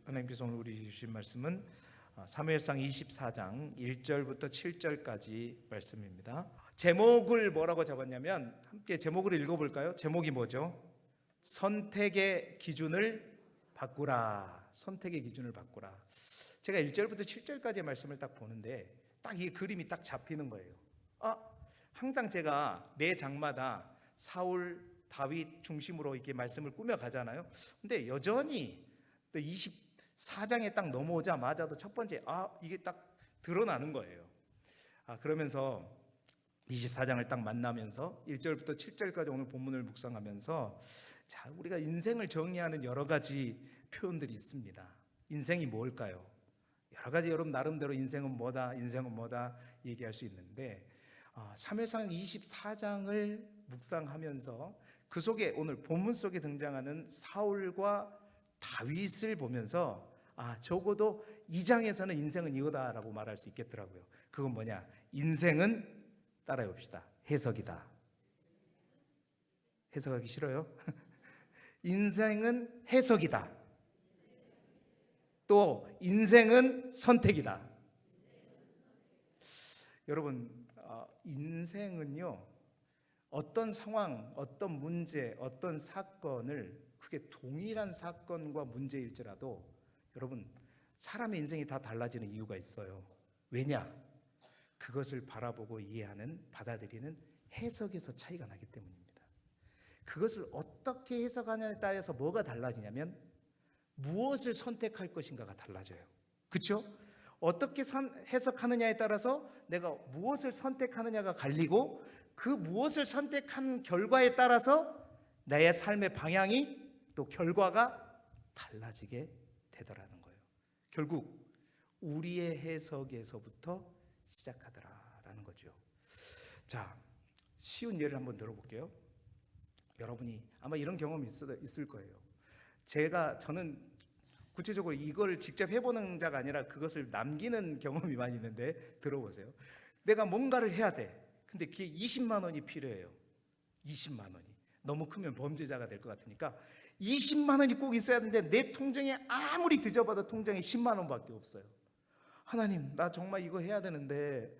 하나님께서 오늘 우리 주신 말씀은 사무엘상 24장 1절부터 7절까지 말씀입니다. 제목을 뭐라고 적었냐면 함께 제목을 읽어볼까요? 제목이 뭐죠? 선택의 기준을 바꾸라. 선택의 기준을 바꾸라. 제가 1절부터 7절까지의 말씀을 딱 보는데 딱 이 그림이 딱 잡히는 거예요. 항상 제가 매 장마다 사울, 다윗 중심으로 이렇게 말씀을 꾸며가잖아요. 근데 여전히 또 24장에 딱 넘어오자마자도 첫 번째 이게 딱 드러나는 거예요. 그러면서 24장을 딱 만나면서 1절부터 7절까지 오늘 본문을 묵상하면서 자, 우리가 인생을 정의하는 여러 가지 표현들이 있습니다. 인생이 뭘까요? 여러 가지 여러분 나름대로 인생은 뭐다 얘기할 수 있는데 사무엘상 24장을 묵상하면서 그 속에 오늘 본문 속에 등장하는 사울과 다윗을 보면서 적어도 이 장에서는 인생은 이거다라고 말할 수 있겠더라고요. 그건 뭐냐? 인생은 따라해 봅시다. 해석이다. 해석하기 싫어요? 인생은 해석이다. 또 인생은 선택이다. 여러분, 인생은요, 어떤 상황, 어떤 문제, 어떤 사건을 그게 동일한 사건과 문제일지라도 여러분, 사람의 인생이 다 달라지는 이유가 있어요. 왜냐? 그것을 바라보고 이해하는, 받아들이는 해석에서 차이가 나기 때문입니다. 그것을 어떻게 해석하느냐에 따라서 뭐가 달라지냐면 무엇을 선택할 것인가가 달라져요. 그렇죠? 어떻게 해석하느냐에 따라서 내가 무엇을 선택하느냐가 갈리고 그 무엇을 선택한 결과에 따라서 나의 삶의 방향이 또 결과가 달라지게 되더라는 거예요. 결국 우리의 해석에서부터 시작하더라라는 거죠. 자, 쉬운 예를 한번 들어볼게요. 여러분이 아마 이런 경험이 있을 거예요. 저는 구체적으로 이걸 직접 해보는 자가 아니라 그것을 남기는 경험이 많이 있는데 들어보세요. 내가 뭔가를 해야 돼. 근데 그게 20만 원이 필요해요. 20만 원이. 너무 크면 범죄자가 될 것 같으니까 20만 원이 꼭 있어야 하는데 내 통장에 아무리 뒤져봐도 통장에 10만 원밖에 없어요. 하나님, 나 정말 이거 해야 되는데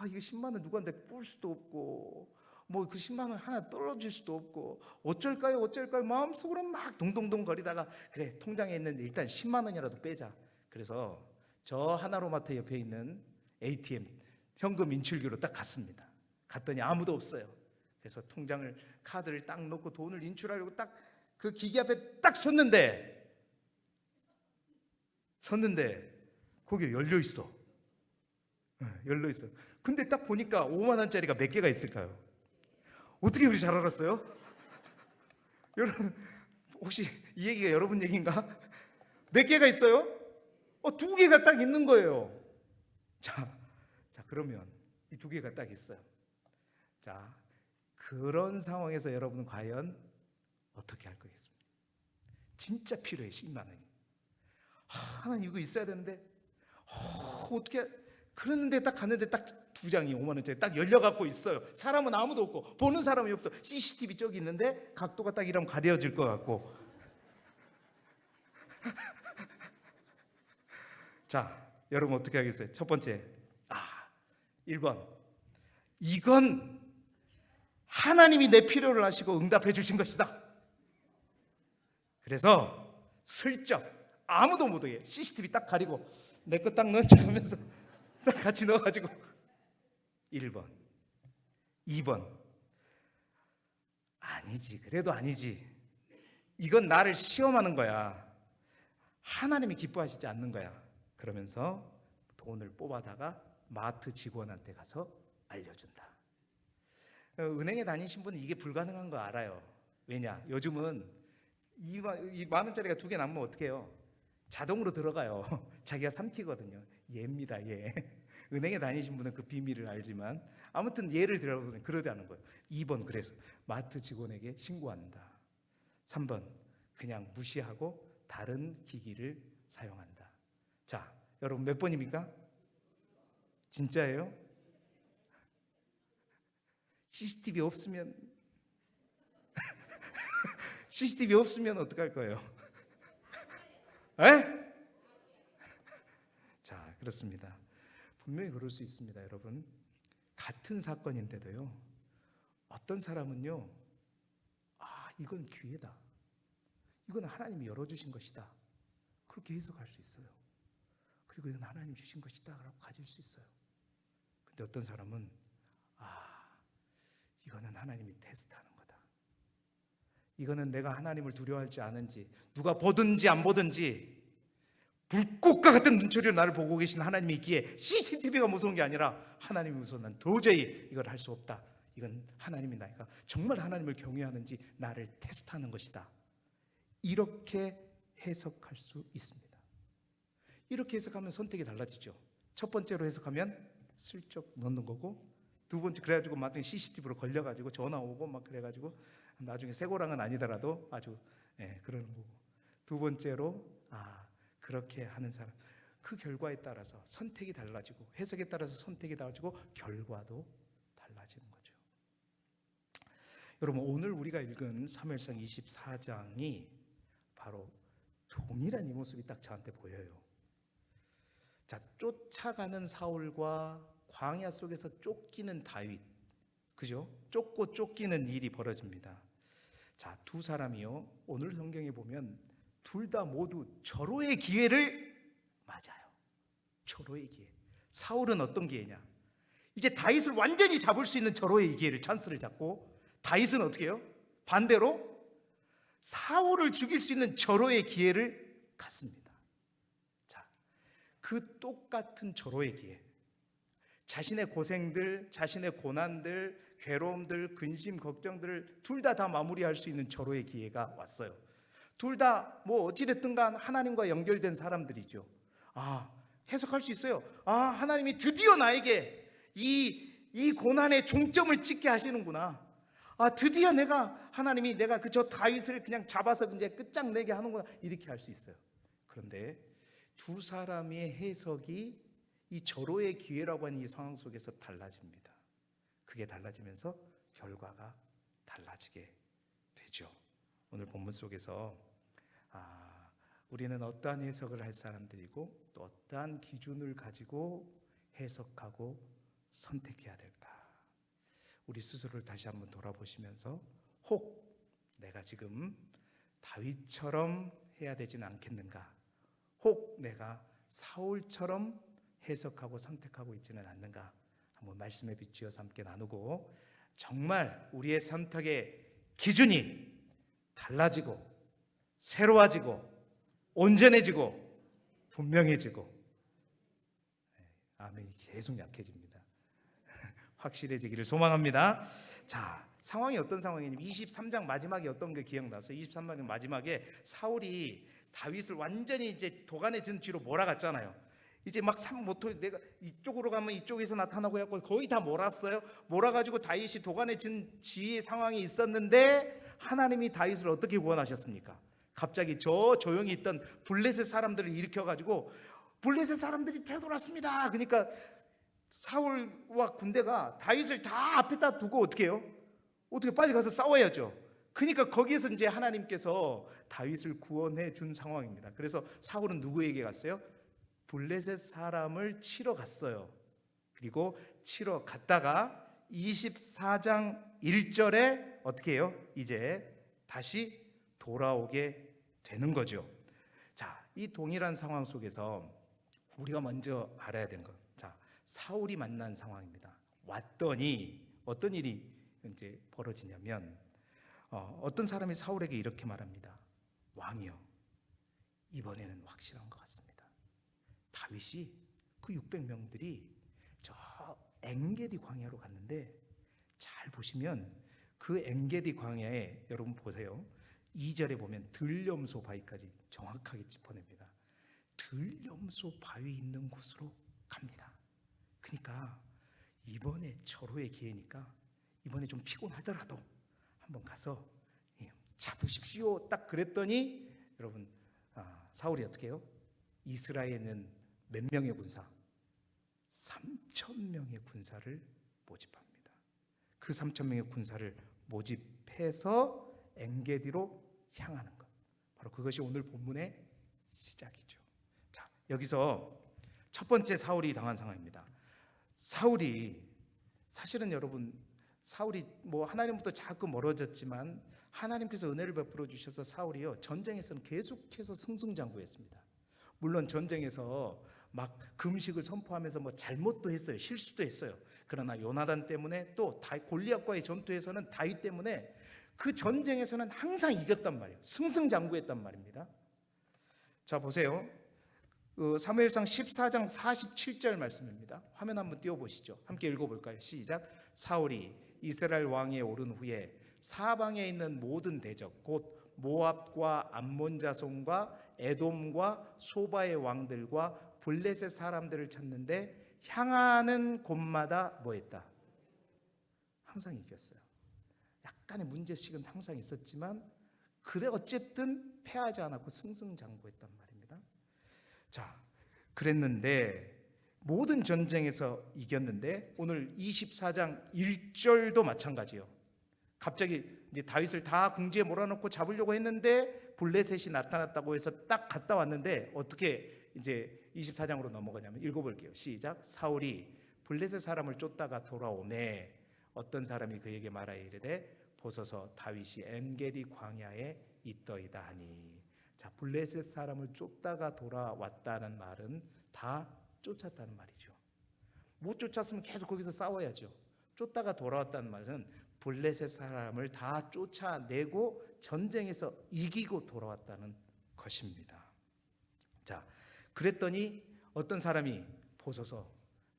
이거 10만 원 누구한테 꿀 수도 없고 뭐 그 10만 원 하나 떨어질 수도 없고 어쩔까요 마음속으로 막 동동동 거리다가 그래, 통장에 있는 일단 10만 원이라도 빼자. 그래서 저 하나로마트 옆에 있는 ATM 현금 인출기로 딱 갔습니다. 갔더니 아무도 없어요. 그래서 카드를 딱 놓고 돈을 인출하려고 딱 그 기계 앞에 딱 섰는데 거기 열려 있어. 근데 딱 보니까 5만 원짜리가 몇 개가 있을까요? 어떻게 그리 잘 알았어요? 여러분, 혹시 이 얘기가 여러분 얘기인가? 몇 개가 있어요? 2개가 딱 있는 거예요. 자, 그러면 이 2개가 딱 있어요. 자, 그런 상황에서 여러분은 과연 어떻게 할 거겠습니까? 진짜 필요해, 10만 원이. 하나님 이거 있어야 되는데 어떻게. 그랬는데 딱 갔는데 딱 2장이 5만 원짜리 딱 열려갖고 있어요. 사람은 아무도 없고 보는 사람이 없어. CCTV 저기 있는데 각도가 딱 이러면 가려질 것 같고. 자, 여러분 어떻게 하겠어요? 첫 번째, 1번. 이건 하나님이 내 필요를 아시고 응답해 주신 것이다. 그래서 슬쩍 아무도 못 오게 CCTV 딱 가리고 내 거 딱 넣은 척하면서 딱 같이 넣어가지고 1번. 2번. 아니지, 그래도 아니지. 이건 나를 시험하는 거야. 하나님이 기뻐하시지 않는 거야. 그러면서 돈을 뽑아다가 마트 직원한테 가서 알려준다. 은행에 다니신 분은 이게 불가능한 거 알아요. 왜냐? 요즘은 이 만 원짜리가 2개 남으면 어떻게 해요? 자동으로 들어가요. 자기가 삼키거든요. 예입니다, 예. 은행에 다니신 분은 그 비밀을 알지만 아무튼 예를 들어보면 그러자는 거예요. 2번, 그래서 마트 직원에게 신고한다. 3번, 그냥 무시하고 다른 기기를 사용한다. 자, 여러분 몇 번입니까? 진짜예요? CCTV 없으면 어떡할 거예요? 에? 자, 그렇습니다. 분명히 그럴 수 있습니다, 여러분. 같은 사건인데도요, 어떤 사람은요, 이건 기회다, 이건 하나님이 열어주신 것이다, 그렇게 해석할 수 있어요. 그리고 이건 하나님 주신 것이다 라고 가질 수 있어요. 근데 어떤 사람은 이거는 하나님이 테스트하는 거다, 이거는 내가 하나님을 두려워할지 아는지, 누가 보든지 안 보든지 불꽃과 같은 눈초리로 나를 보고 계신 하나님이 있기에 CCTV가 무서운 게 아니라 하나님이 무서워, 난 도저히 이걸 할 수 없다, 이건 하나님이 나이가 정말 하나님을 경외하는지 나를 테스트하는 것이다, 이렇게 해석할 수 있습니다. 이렇게 해석하면 선택이 달라지죠. 첫 번째로 해석하면 슬쩍 넣는 거고, 두 번째 그래가지고 나중에 CCTV로 걸려가지고 전화 오고 막 그래가지고 나중에 새고랑은 아니더라도 아주 그러는 거고, 두 번째로 그렇게 하는 사람, 그 결과에 따라서 선택이 달라지고, 해석에 따라서 선택이 달라지고 결과도 달라지는 거죠. 여러분, 오늘 우리가 읽은 사무엘상 24장이 바로 동일한 이 모습이 딱 저한테 보여요. 자, 쫓아가는 사울과 광야 속에서 쫓기는 다윗, 그죠? 쫓고 쫓기는 일이 벌어집니다. 자, 두 사람이요, 오늘 성경에 보면 둘 다 모두 절호의 기회를 맞아요. 절호의 기회. 사울은 어떤 기회냐? 이제 다윗을 완전히 잡을 수 있는 절호의 기회를, 찬스를 잡고, 다윗은 어떻게 해요? 반대로 사울을 죽일 수 있는 절호의 기회를 갖습니다. 자, 그 똑같은 절호의 기회, 자신의 고생들, 자신의 고난들, 괴로움들, 근심, 걱정들을 둘 다 마무리할 수 있는 절호의 기회가 왔어요. 둘 다 어찌됐든 간 하나님과 연결된 사람들이죠. 해석할 수 있어요. 하나님이 드디어 나에게 이 고난의 종점을 찍게 하시는구나. 드디어 하나님이 내가 저 다윗을 그냥 잡아서 이제 끝장내게 하는구나, 이렇게 할 수 있어요. 그런데 두 사람의 해석이 이 절호의 기회라고 하는 이 상황 속에서 달라집니다. 그게 달라지면서 결과가 달라지게 되죠. 오늘 본문 속에서 우리는 어떠한 해석을 할 사람들이고 또 어떠한 기준을 가지고 해석하고 선택해야 될까? 우리 스스로를 다시 한번 돌아보시면서, 혹 내가 지금 다윗처럼 해야 되지는 않겠는가? 혹 내가 사울처럼 해석하고 선택하고 있지는 않는가? 한번 말씀에 비추어서 함께 나누고, 정말 우리의 선택의 기준이 달라지고 새로워지고 온전해지고 분명해지고, 아멘이 계속 약해집니다. 확실해지기를 소망합니다. 자, 상황이 어떤 상황이냐면 23장 마지막에 어떤 게 기억나서, 23장 마지막에 사울이 다윗을 완전히 이제 도간에 든 뒤로 몰아갔잖아요. 이제 막 내가 이쪽으로 가면 이쪽에서 나타나고 해갖고 거의 다 몰았어요. 몰아가지고 다윗이 도간에 든 지의 상황이 있었는데, 하나님이 다윗을 어떻게 구원하셨습니까? 갑자기 저 조용히 있던 블레셋 사람들을 일으켜가지고, 블레셋 사람들이 되돌았습니다. 그러니까 사울과 군대가 다윗을 다 앞에다 두고 어떻게 해요? 어떻게 빨리 가서 싸워야죠. 그러니까 거기에서 이제 하나님께서 다윗을 구원해 준 상황입니다. 그래서 사울은 누구에게 갔어요? 블레셋 사람을 치러 갔어요. 그리고 치러 갔다가 24장 1절에 어떻게 해요? 이제 다시 돌아오게 되는 거죠. 자, 이 동일한 상황 속에서 우리가 먼저 알아야 되는 것, 자, 사울이 만난 상황입니다. 왔더니 어떤 일이 이제 벌어지냐면, 어떤 사람이 사울에게 이렇게 말합니다. 왕이여, 이번에는 확실한 것 같습니다. 다윗이 그 600명들이 저 엔게디 광야로 갔는데, 잘 보시면 그 엔게디 광야에, 여러분 보세요, 2절에 보면 들염소 바위까지 정확하게 짚어냅니다. 들염소 바위 있는 곳으로 갑니다. 그러니까 이번에 절호의 기회니까, 이번에 좀 피곤하더라도 한번 가서 잡으십시오, 딱 그랬더니, 여러분, 사울이 어떻게 해요? 이스라엘은 몇 명의 군사? 3,000명의 군사를 모집합니다. 그 3,000명의 군사를 모집해서 엔게디로 향하는 것, 바로 그것이 오늘 본문의 시작이죠. 자, 여기서 첫 번째 사울이 당한 상황입니다. 사울이 사실은 여러분, 사울이 뭐 하나님부터 자꾸 멀어졌지만 하나님께서 은혜를 베풀어 주셔서 사울이요 전쟁에서는 계속해서 승승장구했습니다. 물론 전쟁에서 막 금식을 선포하면서 뭐 잘못도 했어요, 실수도 했어요. 그러나 요나단 때문에 또 골리앗과의 전투에서는 다윗 때문에 그 전쟁에서는 항상 이겼단 말이에요. 승승장구했단 말입니다. 자, 보세요. 사무엘상 14장 47절 말씀입니다. 화면 한번 띄워보시죠. 함께 읽어볼까요? 시작. 사울이 이스라엘 왕위에 오른 후에 사방에 있는 모든 대적 곧 모압과 암몬 자손과 에돔과 소바의 왕들과 블레셋 사람들을 찾는데 향하는 곳마다 뭐했다? 항상 이겼어요. 약간의 문제식은 항상 있었지만 그래 어쨌든 패하지 않았고 승승장구했단 말입니다. 자, 그랬는데 모든 전쟁에서 이겼는데 오늘 24장 1절도 마찬가지예요. 갑자기 이제 다윗을 다 궁지에 몰아넣고 잡으려고 했는데 블레셋이 나타났다고 해서 딱 갔다 왔는데 어떻게 이제 24장으로 넘어가냐면 읽어볼게요. 시작. 사울이 블레셋 사람을 쫓다가 돌아오매 어떤 사람이 그에게 말하여 이르되 보소서 다윗이 엔게디 광야에 있더이다 하니. 자, 블레셋 사람을 쫓다가 돌아왔다는 말은 다 쫓았다는 말이죠. 못 쫓았으면 계속 거기서 싸워야죠. 쫓다가 돌아왔다는 말은 블레셋 사람을 다 쫓아내고 전쟁에서 이기고 돌아왔다는 것입니다. 자, 그랬더니 어떤 사람이 보소서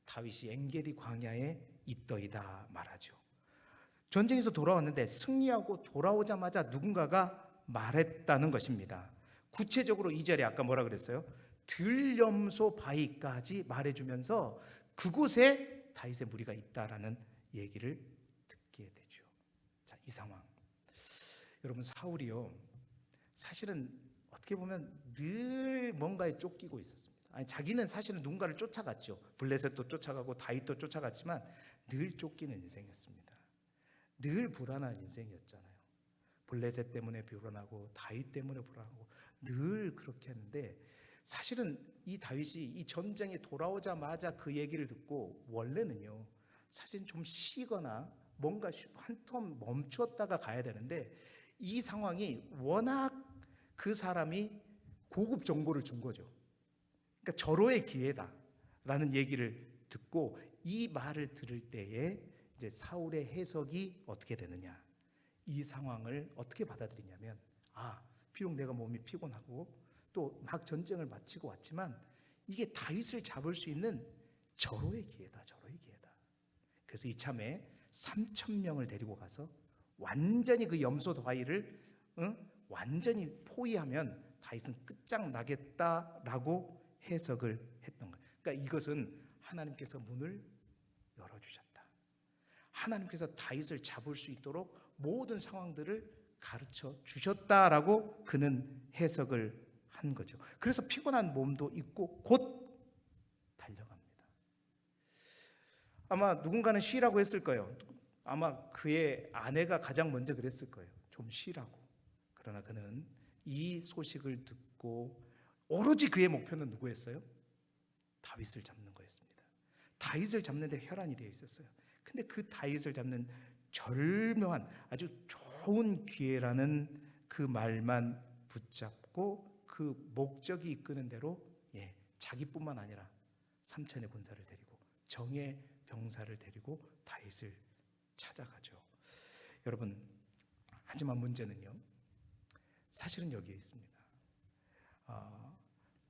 다윗이 엔게디 광야에 있더이다 말하죠. 전쟁에서 돌아왔는데 승리하고 돌아오자마자 누군가가 말했다는 것입니다. 구체적으로 2절에 아까 뭐라 그랬어요? 들염소 바위까지 말해주면서 그곳에 다윗의 무리가 있다라는 얘기를 듣게 되죠. 자, 이 상황. 여러분, 사울이요 사실은 어떻게 보면 늘 뭔가에 쫓기고 있었습니다. 아니, 자기는 사실은 누군가를 쫓아갔죠. 블레셋도 쫓아가고 다윗도 쫓아갔지만 늘 쫓기는 인생이었습니다. 늘 불안한 인생이었잖아요. 블레셋 때문에 불안하고 다윗 때문에 불안하고 늘 그렇게 했는데 사실은 이 다윗이 이 전쟁에 돌아오자마자 그 얘기를 듣고 원래는요 사실 좀 쉬거나 뭔가 한 텀 멈추었다가 가야 되는데 이 상황이 워낙 그 사람이 고급 정보를 준 거죠. 그러니까 절호의 기회다라는 얘기를 듣고 이 말을 들을 때에 이제 사울의 해석이 어떻게 되느냐, 이 상황을 어떻게 받아들이냐면 비록 내가 몸이 피곤하고 또 막 전쟁을 마치고 왔지만 이게 다윗을 잡을 수 있는 절호의 기회다, 절호의 기회다. 그래서 이참에 3,000명을 데리고 가서 완전히 그 염소 바위를 완전히 포위하면 다윗은 끝장나겠다라고 해석을 했던 거예요. 그러니까 이것은 하나님께서 문을 열어주셨다. 하나님께서 다윗을 잡을 수 있도록 모든 상황들을 가르쳐 주셨다라고 그는 해석을 한 거죠. 그래서 피곤한 몸도 있고 곧 달려갑니다. 아마 누군가는 쉬라고 했을 거예요. 아마 그의 아내가 가장 먼저 그랬을 거예요. 좀 쉬라고. 그러나 그는 이 소식을 듣고 오로지 그의 목표는 누구였어요? 다윗을 잡는 거였습니다. 다윗을 잡는 데 혈안이 되어 있었어요. 근데 그 다윗을 잡는 절묘한 아주 좋은 기회라는 그 말만 붙잡고 그 목적이 이끄는 대로 자기뿐만 아니라 3,000의 군사를 데리고 정예 병사를 데리고 다윗을 찾아가죠. 여러분, 하지만 문제는요 사실은 여기에 있습니다.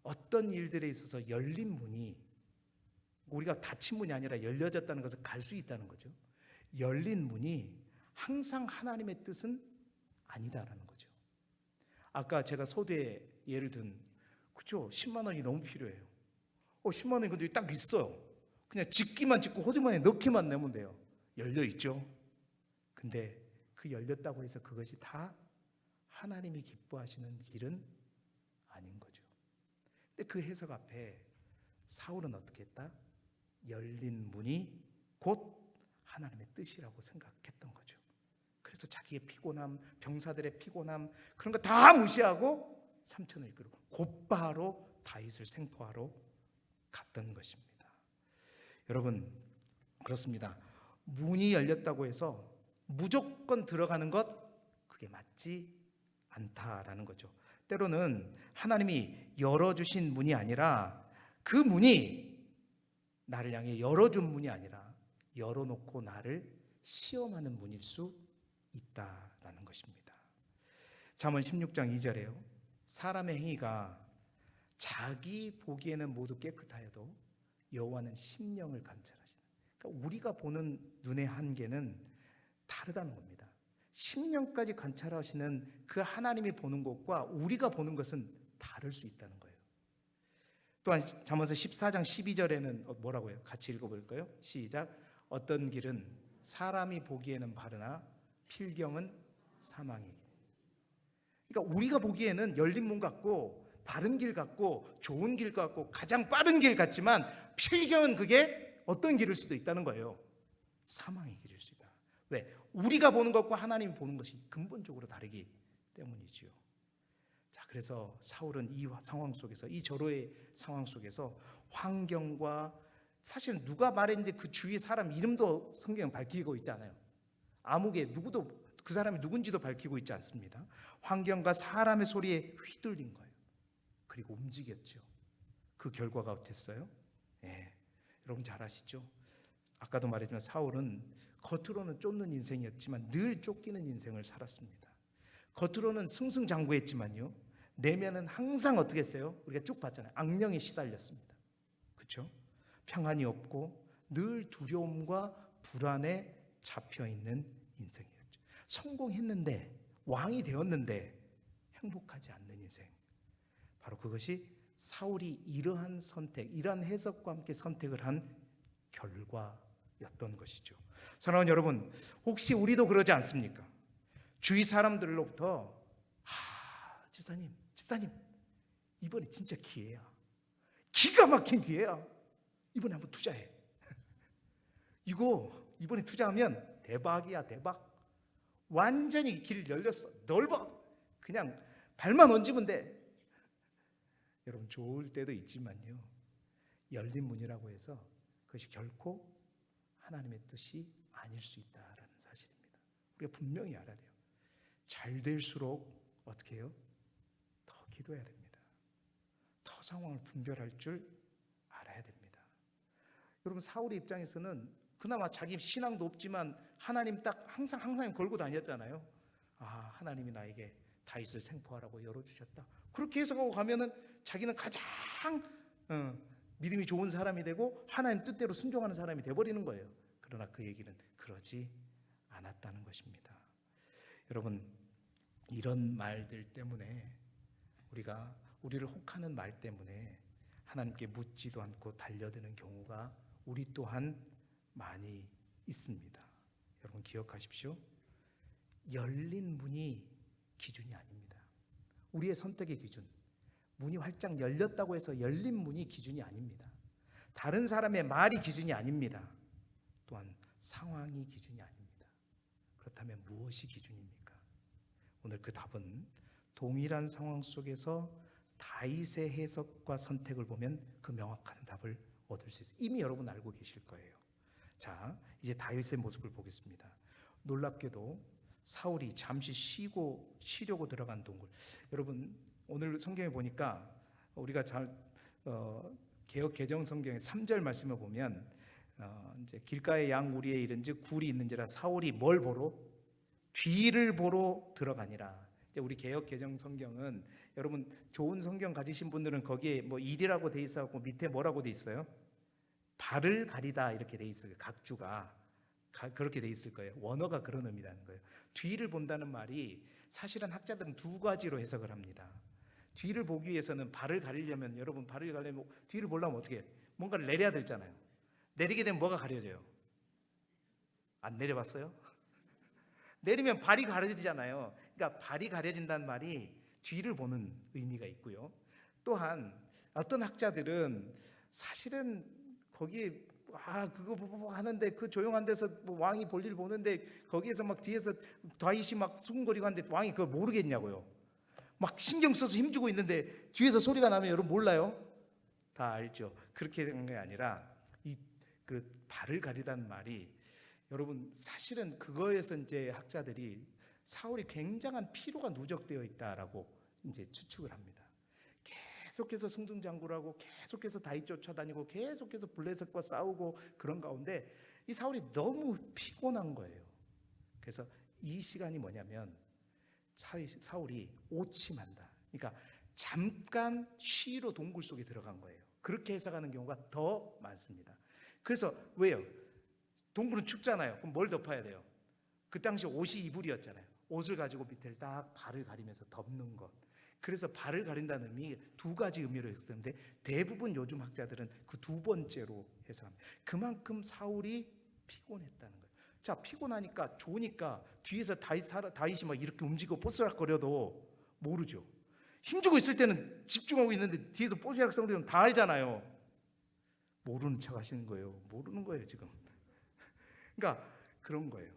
어떤 일들에 있어서 열린 문이 우리가 닫힌 문이 아니라 열려졌다는 것은 갈 수 있다는 거죠. 열린 문이 항상 하나님의 뜻은 아니다라는 거죠. 아까 제가 소두에 예를 든 그렇죠. 10만 원이 너무 필요해요. 10만 원이 근데 딱 있어요. 그냥 짓기만 짓고 호주머니에 넣기만 내면 돼요. 열려 있죠. 근데 그 열렸다고 해서 그것이 다 하나님이 기뻐하시는 일은 아닌 거죠. 근데 그 해석 앞에 사울은 어떻게 했다? 열린 문이 곧 하나님의 뜻이라고 생각했던 거죠. 그래서 자기의 피곤함, 병사들의 피곤함 그런 거 다 무시하고 3천을 이끌고 곧바로 다윗을 생포하러 갔던 것입니다. 여러분, 그렇습니다. 문이 열렸다고 해서 무조건 들어가는 것, 그게 맞지 않다라는 거죠. 때로는 하나님이 열어주신 문이 아니라 그 문이 나를 향해 열어준 문이 아니라 열어놓고 나를 시험하는 문일 수 있다라는 것입니다. 잠언 16장 2절에요. 사람의 행위가 자기 보기에는 모두 깨끗하여도 여호와는 심령을 관찰하시는. 그러니까 우리가 보는 눈의 한계는 다르다는 겁니다. 심령까지 관찰하시는 그 하나님이 보는 것과 우리가 보는 것은 다를 수 있다는 거예요. 또한 잠언서 14장 12절에는 뭐라고 해요? 같이 읽어볼까요? 시작. 어떤 길은 사람이 보기에는 바르나 필경은 사망이기. 그러니까 우리가 보기에는 열린 문 같고 바른 길 같고 좋은 길 같고 가장 빠른 길 같지만 필경은 그게 어떤 길일 수도 있다는 거예요. 사망의 길일 수 있다. 왜? 우리가 보는 것과 하나님이 보는 것이 근본적으로 다르기 때문이지요. 자, 그래서 사울은 이 상황 속에서, 이 절호의 상황 속에서 환경과, 사실 누가 말했는지 그 주위 사람 이름도 성경은 밝히고 있지 않아요. 아무개 누구도 그 사람이 누군지도 밝히고 있지 않습니다. 환경과 사람의 소리에 휘둘린 거예요. 그리고 움직였죠. 그 결과가 어땠어요? 여러분 잘 아시죠? 아까도 말했지만 사울은 겉으로는 쫓는 인생이었지만 늘 쫓기는 인생을 살았습니다. 겉으로는 승승장구했지만요, 내면은 항상 어떻게 했어요? 우리가 쭉 봤잖아요. 악령에 시달렸습니다. 그렇죠? 평안이 없고 늘 두려움과 불안에 잡혀있는 인생이었죠. 성공했는데, 왕이 되었는데 행복하지 않는 인생. 바로 그것이 사울이 이러한 선택, 이러한 해석과 함께 선택을 한 결과였던 것이죠. 사랑하는 여러분, 혹시 우리도 그러지 않습니까? 주위 사람들로부터 집사님 이번에 진짜 기회야, 기가 막힌 기회야, 이번에 한번 투자해, 이거 이번에 투자하면 대박이야, 대박, 완전히 길 열렸어, 넓어, 그냥 발만 얹으면 돼. 여러분, 좋을 때도 있지만요, 열린 문이라고 해서 그것이 결코 하나님의 뜻이 아닐 수 있다라는 사실입니다. 우리가 분명히 알아야 돼요. 잘 될수록 어떻게 해요? 더 기도해야 됩니다. 더 상황을 분별할 줄 알아야 됩니다. 여러분, 사울의 입장에서는 그나마 자기 신앙도 없지만 하나님 딱 항상 걸고 다녔잖아요. 하나님이 나에게 다윗을 생포하라고 열어주셨다. 그렇게 해석하고 가면은 자기는 가장 믿음이 좋은 사람이 되고 하나님 뜻대로 순종하는 사람이 돼버리는 거예요. 그러나 그 얘기는 그러지 않았다는 것입니다. 여러분, 이런 말들 때문에 우리를 혹하는 말 때문에 하나님께 묻지도 않고 달려드는 경우가 우리 또한 많이 있습니다. 여러분 기억하십시오. 열린 문이 기준이 아닙니다. 우리의 선택의 기준, 문이 활짝 열렸다고 해서 열린 문이 기준이 아닙니다. 다른 사람의 말이 기준이 아닙니다. 또한 상황이 기준이 아닙니다. 그렇다면 무엇이 기준입니까? 오늘 그 답은 동일한 상황 속에서 다윗의 해석과 선택을 보면 그 명확한 답을 얻을 수 있어요. 이미 여러분 알고 계실 거예요. 자, 이제 다윗의 모습을 보겠습니다. 놀랍게도 사울이 잠시 쉬려고 들어간 동굴. 여러분, 오늘 성경에 보니까 우리가 개역 개정 성경의 3절 말씀을 보면 이제 길가에 양 우리에 이른즉 굴이 있는지라 사울이 뭘 보러? 뒤를 보러 들어가니라. 우리 개역 개정 성경은 여러분 좋은 성경 가지신 분들은 거기에 뭐 일이라고 돼 있어갖고 밑에 뭐라고 돼 있어요? 발을 가리다 이렇게 돼 있어요. 각주가 그렇게 돼 있을 거예요. 원어가 그런 의미라는 거예요. 뒤를 본다는 말이 사실은 학자들은 두 가지로 해석을 합니다. 뒤를 보기 위해서는 발을 가리려면, 여러분 발을 가리려면 뒤를 보려면 어떻게 해요? 뭔가를 내려야 되잖아요. 내리게 되면 뭐가 가려져요? 안 내려봤어요? 내리면 발이 가려지잖아요. 그러니까 발이 가려진다는 말이 뒤를 보는 의미가 있고요. 또한 어떤 학자들은 사실은 거기에 그거 하는데 그 조용한 데서 뭐 왕이 볼일 보는데 거기에서 막 뒤에서 다윗이 막 수군거리고 하는데 왕이 그걸 모르겠냐고요. 막 신경 써서 힘주고 있는데 뒤에서 소리가 나면 여러분 몰라요? 다 알죠. 그렇게 된 게 아니라 그 발을 가리다는 말이 여러분 사실은 그거에서 이제 학자들이 사울이 굉장한 피로가 누적되어 있다라고 이제 추측을 합니다. 계속해서 승승장구하고 계속해서 다윗 쫓아다니고 계속해서 블레셋과 싸우고 그런 가운데 이 사울이 너무 피곤한 거예요. 그래서 이 시간이 뭐냐면 사울이 오침한다. 그러니까 잠깐 쉬러 동굴 속에 들어간 거예요. 그렇게 해석하는 경우가 더 많습니다. 그래서 왜요? 동굴은 춥잖아요. 그럼 뭘 덮어야 돼요? 그 당시 옷이 이불이었잖아요. 옷을 가지고 밑을 딱 발을 가리면서 덮는 것. 그래서 발을 가린다는 의미 두 가지 의미로 해석되는데 대부분 요즘 학자들은 그 두 번째로 해석합니다. 그만큼 사울이 피곤했다는 거예요. 자, 피곤하니까 좋으니까 뒤에서 다윗이 막 이렇게 움직이고 뽀스락거려도 모르죠. 힘주고 있을 때는 집중하고 있는데 뒤에서 뽀스락 성대면 다 알잖아요. 모르는 척 하시는 거예요. 모르는 거예요 지금. 그러니까 그런 거예요.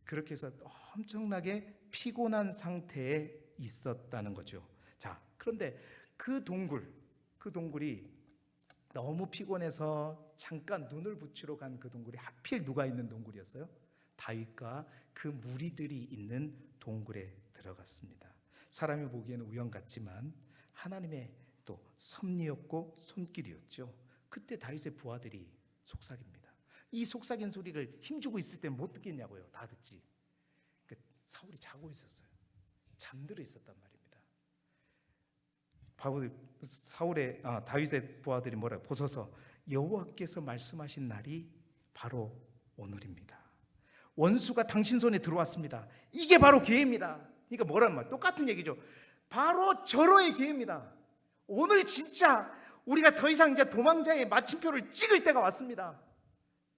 그렇게 해서 엄청나게 피곤한 상태에 있었다는 거죠. 자, 그런데 그 동굴이 너무 피곤해서 잠깐 눈을 붙이러 간 그 동굴이 하필 누가 있는 동굴이었어요? 다윗과 그 무리들이 있는 동굴에 들어갔습니다. 사람이 보기에는 우연 같지만 하나님의 또 섭리였고 손길이었죠. 그때 다윗의 부하들이 속삭입니다. 이 속삭인 소리를 힘주고 있을 때 못 듣겠냐고요. 다 듣지. 사울이 자고 있었어요. 잠들어 있었단 말입니다. 다윗의 부하들이 뭐라고 보소서 여호와께서 말씀하신 날이 바로 오늘입니다. 원수가 당신 손에 들어왔습니다. 이게 바로 기회입니다. 그러니까 뭐라는 말? 똑같은 얘기죠. 바로 절호의 기회입니다. 오늘 진짜 우리가 더 이상 이제 도망자의 마침표를 찍을 때가 왔습니다.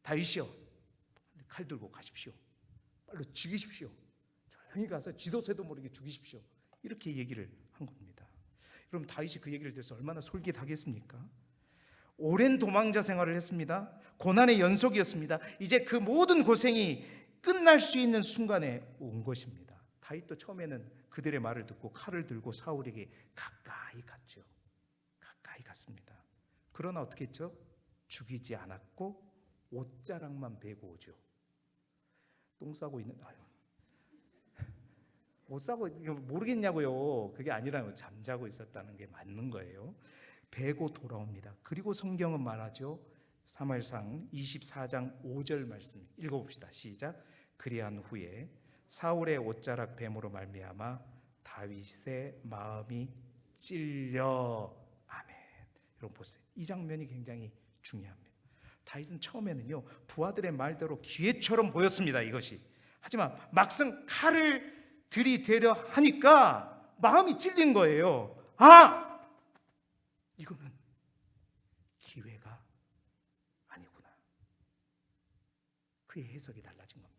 다윗이요, 칼 들고 가십시오. 빨리 죽이십시오. 조용히 가서 쥐도 새도 모르게 죽이십시오. 이렇게 얘기를 한 겁니다. 그럼 다윗이 그 얘기를 들어서 얼마나 솔깃하겠습니까? 오랜 도망자 생활을 했습니다. 고난의 연속이었습니다. 이제 그 모든 고생이 끝날 수 있는 순간에 온 것입니다. 다윗도 처음에는 그들의 말을 듣고 칼을 들고 사울에게 가까이 갔죠. 가까이 갔습니다. 그러나 어떻게 했죠? 죽이지 않았고 옷자락만 베고 오죠. 똥 싸고 있는 옷 싸고 모르겠냐고요. 그게 아니라 잠자고 있었다는 게 맞는 거예요. 베고 돌아옵니다. 그리고 성경은 말하죠. 사무엘상 24장 5절 말씀 읽어봅시다. 시작. 그리한 후에 사울의 옷자락 뱀으로 말미암아 다윗의 마음이 찔려. 아멘. 여러분 보세요. 이 장면이 굉장히 중요합니다. 다윗은 처음에는요 부하들의 말대로 기회처럼 보였습니다. 이것이. 하지만 막상 칼을 들이대려 하니까 마음이 찔린 거예요. 이거는 기회가 아니구나. 그의 해석이 달라진 겁니다.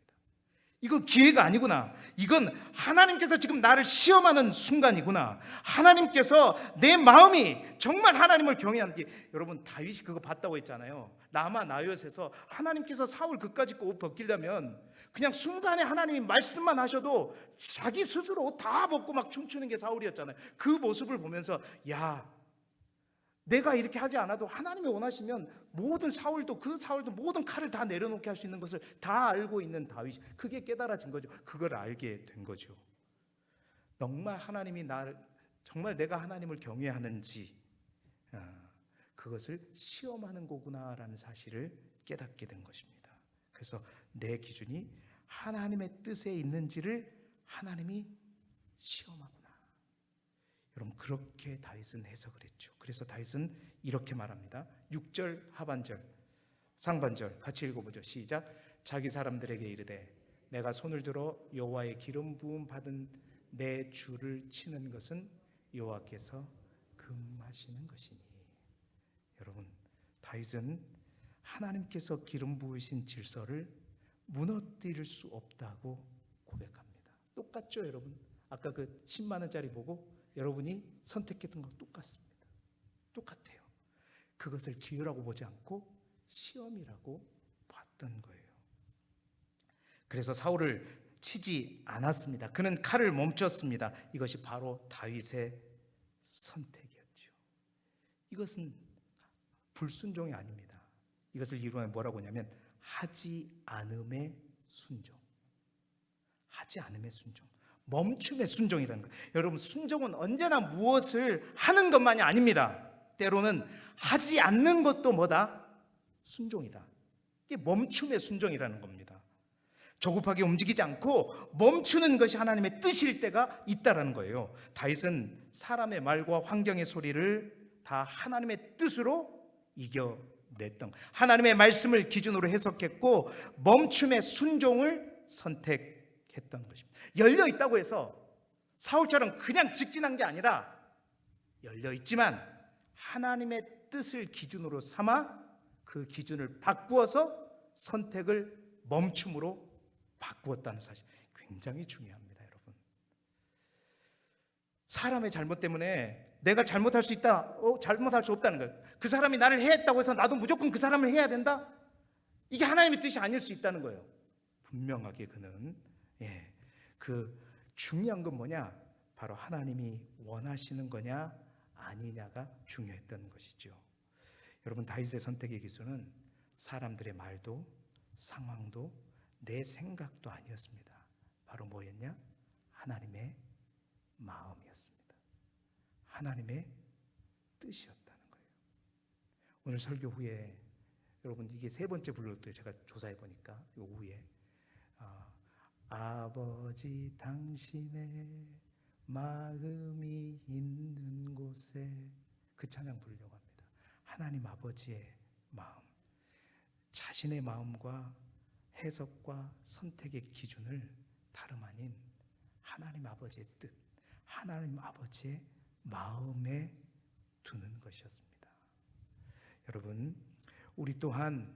이건 기회가 아니구나. 이건 하나님께서 지금 나를 시험하는 순간이구나. 하나님께서 내 마음이 정말 하나님을 경외하는 게, 여러분 다윗이 그거 봤다고 했잖아요. 라마 나요셋에서 하나님께서 사울 그까짓 옷 벗기려면 그냥 순간에 하나님이 말씀만 하셔도 자기 스스로 옷 다 벗고 막 춤추는 게 사울이었잖아요. 그 모습을 보면서 내가 이렇게 하지 않아도 하나님이 원하시면 사울도 모든 칼을 다 내려놓게 할 수 있는 것을 다 알고 있는 다윗이 그게 깨달아진 거죠. 그걸 알게 된 거죠. 정말 내가 하나님을 경외하는지 그것을 시험하는 거구나라는 사실을 깨닫게 된 것입니다. 그래서 내 기준이 하나님의 뜻에 있는지를 하나님이 시험하구나. 여러분 그렇게 다윗은 해석을 했죠. 그래서 다윗은 이렇게 말합니다. 6절 하반절 상반절 같이 읽어보죠. 시작. 자기 사람들에게 이르되 내가 손을 들어 여호와의 기름 부음 받은 내 주를 치는 것은 여호와께서 금하시는 것이니. 여러분 다윗은 하나님께서 기름 부으신 질서를 무너뜨릴 수 없다고 고백합니다. 똑같죠 여러분? 아까 그 10만 원짜리 보고 여러분이 선택했던 거 똑같습니다. 똑같아요. 그것을 기회라고 보지 않고 시험이라고 봤던 거예요. 그래서 사울을 치지 않았습니다. 그는 칼을 멈췄습니다. 이것이 바로 다윗의 선택이었죠. 이것은 불순종이 아닙니다. 이것을 이루면 뭐라고 하냐면 하지 않음의 순종. 하지 않음의 순종. 멈춤의 순종이라는 거예요. 여러분, 순종은 언제나 무엇을 하는 것만이 아닙니다. 때로는 하지 않는 것도 뭐다? 순종이다. 이게 멈춤의 순종이라는 겁니다. 조급하게 움직이지 않고 멈추는 것이 하나님의 뜻일 때가 있다라는 거예요. 다윗은 사람의 말과 환경의 소리를 다 하나님의 뜻으로 이겨냈던, 하나님의 말씀을 기준으로 해석했고 멈춤의 순종을 선택했던 것입니다. 열려 있다고 해서 사울처럼 그냥 직진한 게 아니라 열려 있지만 하나님의 뜻을 기준으로 삼아 그 기준을 바꾸어서 선택을 멈춤으로 바꾸었다는 사실, 굉장히 중요합니다. 여러분, 사람의 잘못 때문에 내가 잘못할 수 있다, 잘못할 수 없다는 거예요. 그 사람이 나를 해했다고 해서 나도 무조건 그 사람을 해야 된다? 이게 하나님의 뜻이 아닐 수 있다는 거예요. 분명하게 그는 그 중요한 건 뭐냐? 바로 하나님이 원하시는 거냐 아니냐가 중요했던 것이죠. 여러분, 다윗의 선택의 기준은 사람들의 말도 상황도 내 생각도 아니었습니다. 바로 뭐였냐? 하나님의 마음이었습니다. 하나님의 뜻이었다는 거예요. 오늘 설교 후에 여러분, 이게 세 번째 불렀을 때 제가 조사해 보니까 요 후에 아버지 당신의 마음이 있는 곳에, 그 찬양 부르려고 합니다. 하나님 아버지의 마음, 자신의 마음과 해석과 선택의 기준을 다름 아닌 하나님 아버지의 뜻, 하나님 아버지의 마음에 두는 것이었습니다. 여러분, 우리 또한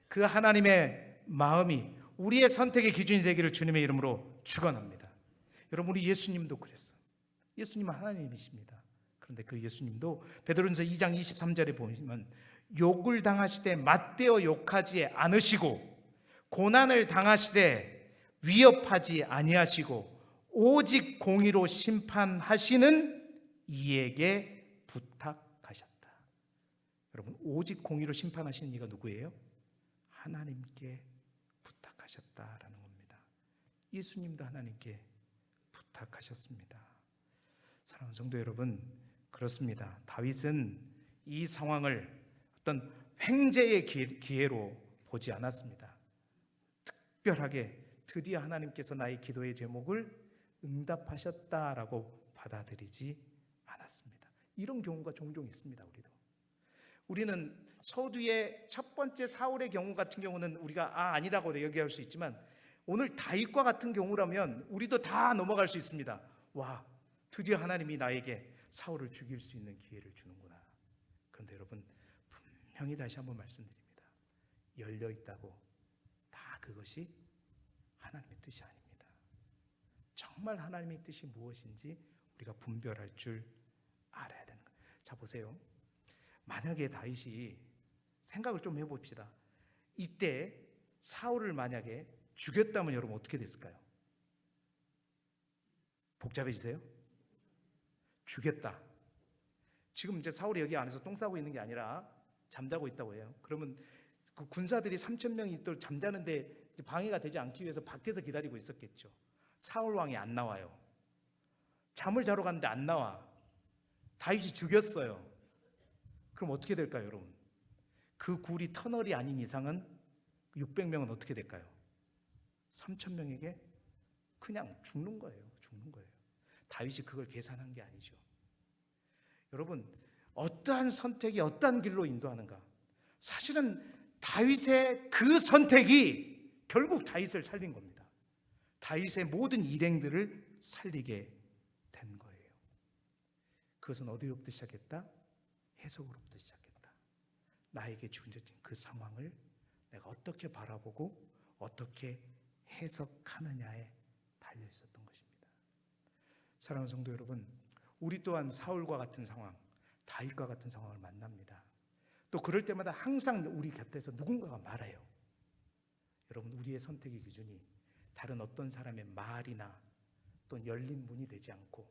그 하나님의 마음이 우리의 선택의 기준이 되기를 주님의 이름으로 축원합니다. 여러분, 우리 예수님도 그랬어요. 예수님은 하나님이십니다. 그런데 그 예수님도 베드로전서 2장 23절에 보면 욕을 당하시되 맞대어 욕하지 않으시고 고난을 당하시되 위협하지 아니하시고 오직 공의로 심판하시는 이에게 부탁하셨다. 여러분, 오직 공의로 심판하시는 이가 누구예요? 하나님께 부탁하셨다라는 겁니다. 예수님도 하나님께 부탁하셨습니다. 사랑하는 성도 여러분, 그렇습니다. 다윗은 이 상황을 어떤 횡재의 기회로 보지 않았습니다. 특별하게 드디어 하나님께서 나의 기도의 제목을 응답하셨다라고 받아들이지 않았습니다. 이런 경우가 종종 있습니다. 우리는 서두의 첫 번째 사울의 경우 같은 경우는 우리가 아니라고 얘기할 수 있지만, 오늘 다윗과 같은 경우라면 우리도 다 넘어갈 수 있습니다. 와, 드디어 하나님이 나에게 사울을 죽일 수 있는 기회를 주는구나. 그런데 여러분, 분명히 다시 한번 말씀드립니다. 열려 있다고 다 그것이 하나님의 뜻이 아닙니다. 정말 하나님의 뜻이 무엇인지 우리가 분별할 줄 알아야 되는 거예요. 자, 보세요. 만약에 다윗이, 생각을 좀 해봅시다. 이때 사울을 만약에 죽였다면 여러분 어떻게 됐을까요? 복잡해지세요? 죽였다. 지금 이제 사울이 여기 안에서 똥 싸고 있는 게 아니라 잠자고 있다고 해요. 그러면 그 군사들이 3,000명이 또 잠자는데 방해가 되지 않기 위해서 밖에서 기다리고 있었겠죠. 사울 왕이 안 나와요. 잠을 자러 갔는데 안 나와. 다윗이 죽였어요. 그럼 어떻게 될까요, 여러분? 그 굴이 터널이 아닌 이상은 600명은 어떻게 될까요? 3,000명에게 그냥 죽는 거예요. 다윗이 그걸 계산한 게 아니죠. 여러분, 어떠한 선택이 어떠한 길로 인도하는가? 사실은 다윗의 그 선택이 결국 다윗을 살린 겁니다. 다윗의 모든 일행들을 살리게 된 거예요. 그것은 어디로부터 시작했다? 해석으로부터 시작했다. 나에게 주어진 그 상황을 내가 어떻게 바라보고 어떻게 해석하느냐에 달려 있었던 것입니다. 사랑하는 성도 여러분, 우리 또한 사울과 같은 상황, 다윗과 같은 상황을 만납니다. 또 그럴 때마다 항상 우리 곁에서 누군가가 말해요. 여러분, 우리의 선택의 기준이 다른 어떤 사람의 말이나 또 열린 문이 되지 않고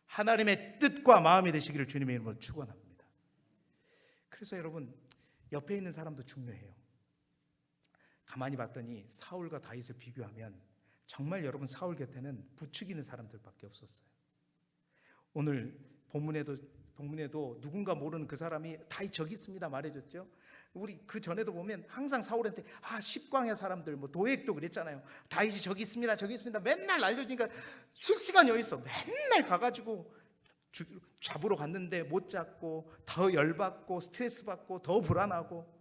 하나님의 뜻과 마음이 되시기를 주님의 이름으로 축원합니다. 그래서 여러분, 옆에 있는 사람도 중요해요. 가만히 봤더니 사울과 다윗을 비교하면 정말 여러분, 사울 곁에는 부추기는 사람들밖에 없었어요. 오늘 본문에도 누군가 모르는 그 사람이 다윗 저기 있습니다 말해줬죠. 우리 그 전에도 보면 항상 사울한테 십광야 사람들, 도액도 그랬잖아요. 다윗이 저기 있습니다 저기 있습니다 맨날 알려주니까 쉴 시간이 어딨어. 맨날 가가지고 잡으러 갔는데 못 잡고 더 열받고 스트레스 받고 더 불안하고.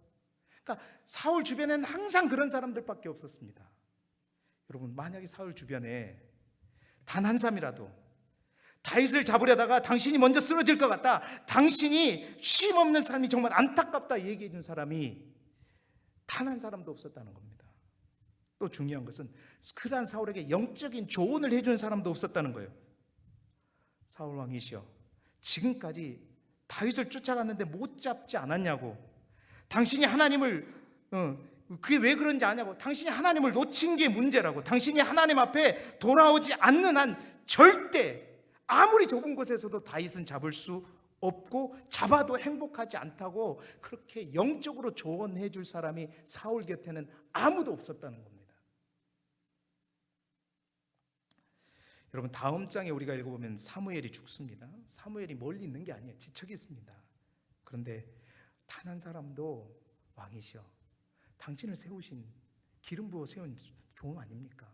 그러니까 사울 주변에는 항상 그런 사람들밖에 없었습니다. 여러분, 만약에 사울 주변에 단 한 사람이라도 다윗을 잡으려다가 당신이 먼저 쓰러질 것 같다, 당신이 쉼 없는 삶이 정말 안타깝다 얘기해 준 사람이 단 한 사람도 없었다는 겁니다. 또 중요한 것은 그러한 사울에게 영적인 조언을 해준 사람도 없었다는 거예요. 사울 왕이시여, 지금까지 다윗을 쫓아갔는데 못 잡지 않았냐고, 당신이 하나님을 그게 왜 그런지 아냐고, 당신이 하나님을 놓친 게 문제라고, 당신이 하나님 앞에 돌아오지 않는 한 절대 아무리 좁은 곳에서도 다윗은 잡을 수 없고 잡아도 행복하지 않다고 그렇게 영적으로 조언해 줄 사람이 사울 곁에는 아무도 없었다는 겁니다. 여러분, 다음 장에 우리가 읽어보면 사무엘이 죽습니다. 사무엘이 멀리 있는 게 아니에요. 지척이 있습니다. 그런데 단 한 사람도 왕이시여, 당신을 세우신, 기름 부어 세운 종 아닙니까?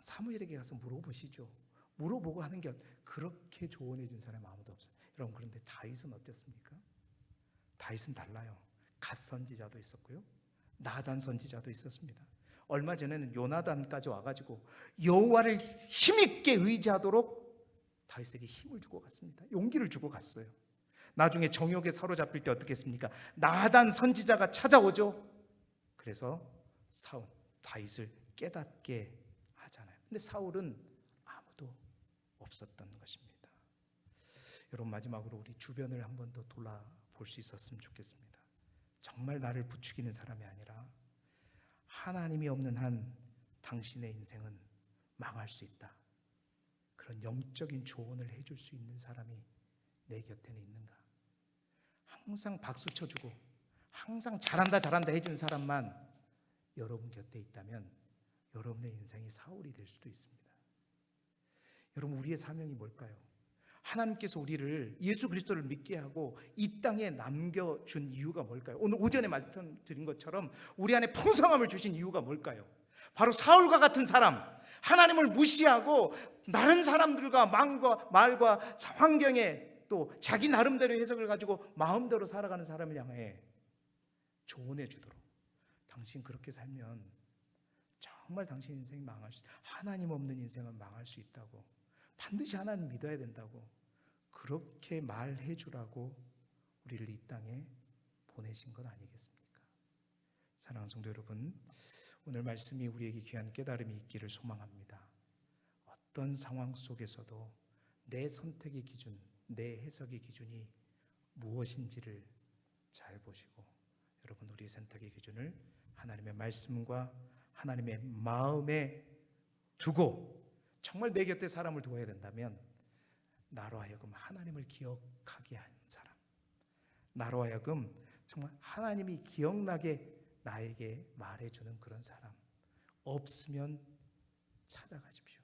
사무엘에게 가서 물어보시죠. 물어보고 하는 게, 그렇게 조언해 준 사람이 아무도 없어요. 여러분, 그런데 다윗은 어땠습니까? 다윗은 달라요. 갓 선지자도 있었고요, 나단 선지자도 있었습니다. 얼마 전에는 요나단까지 와가지고 여호와를 힘있게 의지하도록 다윗에게 힘을 주고 갔습니다. 용기를 주고 갔어요. 나중에 정욕에 사로잡힐 때 어떻게 했습니까? 나단 선지자가 찾아오죠. 그래서 다윗을 깨닫게 하잖아요. 근데 사울은 아무도 없었던 것입니다. 여러분, 마지막으로 우리 주변을 한 번 더 돌아볼 수 있었으면 좋겠습니다. 정말 나를 부추기는 사람이 아니라 하나님이 없는 한 당신의 인생은 망할 수 있다, 그런 영적인 조언을 해줄 수 있는 사람이 내 곁에는 있는가? 항상 박수 쳐주고 항상 잘한다 잘한다 해주는 사람만 여러분 곁에 있다면 여러분의 인생이 사울이 될 수도 있습니다. 여러분, 우리의 사명이 뭘까요? 하나님께서 우리를, 예수 그리스도를 믿게 하고 이 땅에 남겨준 이유가 뭘까요? 오늘 오전에 말씀드린 것처럼 우리 안에 풍성함을 주신 이유가 뭘까요? 바로 사울과 같은 사람, 하나님을 무시하고 다른 사람들과 말과 환경에 또 자기 나름대로 해석을 가지고 마음대로 살아가는 사람을 향해 조언해 주도록, 당신 그렇게 살면 정말 당신 인생이 망할 수 있다, 하나님 없는 인생은 망할 수 있다고, 반드시 하나님 믿어야 된다고 그렇게 말해 주라고 우리를 이 땅에 보내신 것 아니겠습니까? 사랑하는 성도 여러분, 오늘 말씀이 우리에게 귀한 깨달음이 있기를 소망합니다. 어떤 상황 속에서도 내 선택의 기준, 내 해석의 기준이 무엇인지를 잘 보시고, 여러분, 우리의 선택의 기준을 하나님의 말씀과 하나님의 마음에 두고 정말 내 곁에 사람을 두어야 된다면 나로 하여금 하나님을 기억하게 한 사람, 나로 하여금 정말 하나님이 기억나게 나에게 말해주는 그런 사람 없으면 찾아가십시오.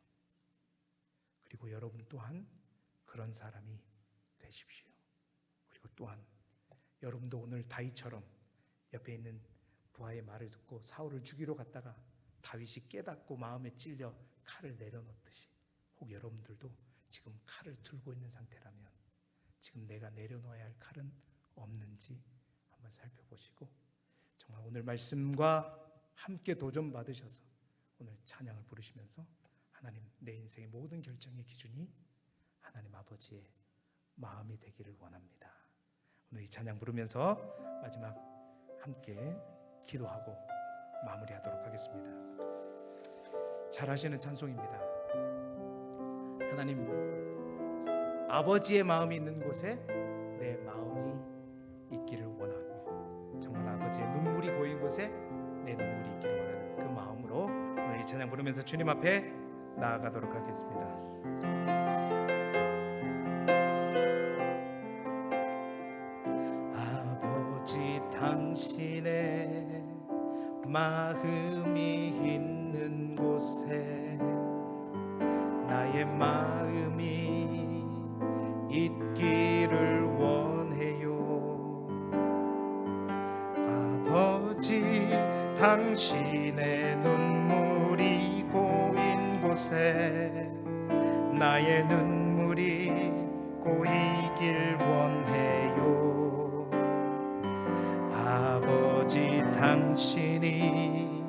그리고 여러분 또한 그런 사람이 되십시오. 그리고 또한 여러분도 오늘 다윗처럼 옆에 있는 부하의 말을 듣고 사울을 죽이러 갔다가 다윗이 깨닫고 마음에 찔려 칼을 내려놓듯이, 혹 여러분들도 지금 칼을 들고 있는 상태라면 지금 내가 내려놓아야 할 칼은 없는지 한번 살펴보시고, 정말 오늘 말씀과 함께 도전 받으셔서 오늘 찬양을 부르시면서 하나님, 내 인생의 모든 결정의 기준이 하나님 아버지의 마음이 되기를 원합니다. 오늘 이 찬양 부르면서 마지막 함께 기도하고 마무리하도록 하겠습니다. 잘 하시는 찬송입니다. 하나님, 아버지의 마음이 있는 곳에 내 마음이 있기를 원하고, 정말 아버지의 눈물이 고인 곳에 내 눈물이 있기를 원하는 그 마음으로 오늘 이 이 찬양 부르면서 주님 앞에 나아가도록 하겠습니다. 아버지, 당신의 마음이 있는 곳에 나의 마음이 있기를 원해요. 아버지, 당신의 눈물이 고인 곳에 나의 눈물이 고이길 원해요. 아버지, 당신이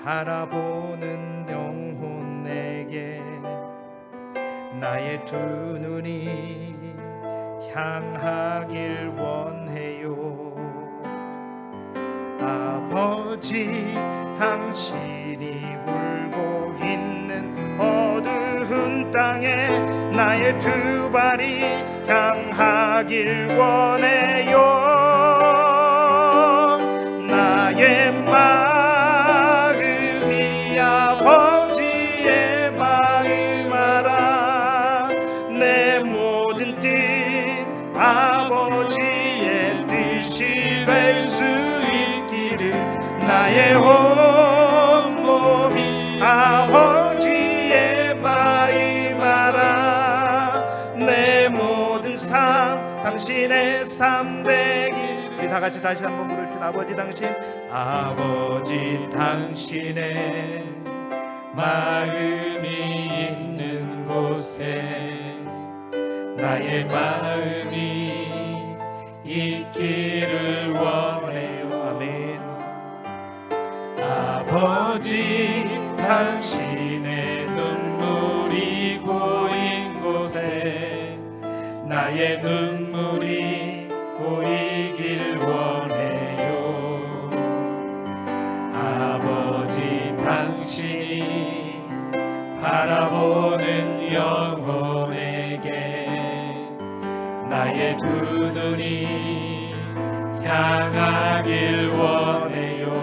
바라보는 영혼에게 나의 두 눈이 향하길 원해요. 아버지, 당신이 울고 있는 어두운 땅에 나의 두 발이 향하길 원해요. 나의 마음이 아버지의 마음 알아. 내 모든 뜻 아버지의 뜻이 될 수 있기를 나의 온몸이 아버지의 마음 알아. 내 모든 삶 당신의 삶 되길. 우리 다 같이 다시 한번 부르십시다. 아버지, 당신, 아버지, 당신의 마음이 있는 곳에 나의 마음이 있기를 원해요. 아멘. 아버지, 당신의 눈물이 고인 곳에 나의 눈물이 고이길 원해요. 아버지, 당신이 바라보는 영혼에게 나의 두 눈이 향하길 원해요.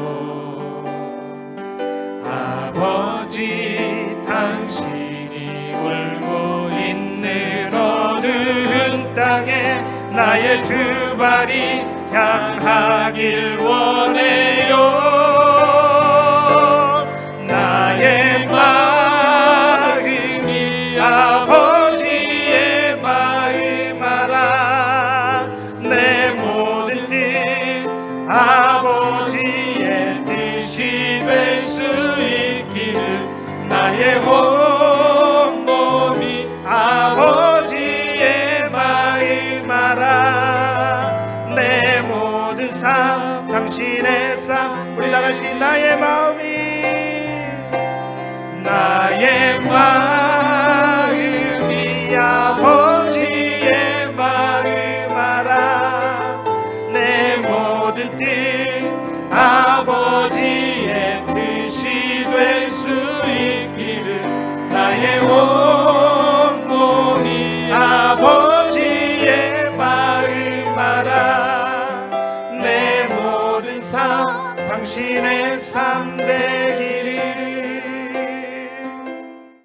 아버지, 당신이 울고 있는 어두운 땅에 나의 두 발이 향하길 원해요. 나의 마음이 아버지의 마음 알아. 내 모든 뜻 아버지의 뜻이 될 수 있기를 나의 온몸이 아버지의 마음 알아. 내 모든 삶 당신의 삶. 우리 다 같이 나의 마음이 아버지의 마음 알아. 내 모든 뜻 아버지의 뜻이 될 수 있기를 나의 온몸이 아버지의 마음 알아. 내 모든 삶 당신의 삶 되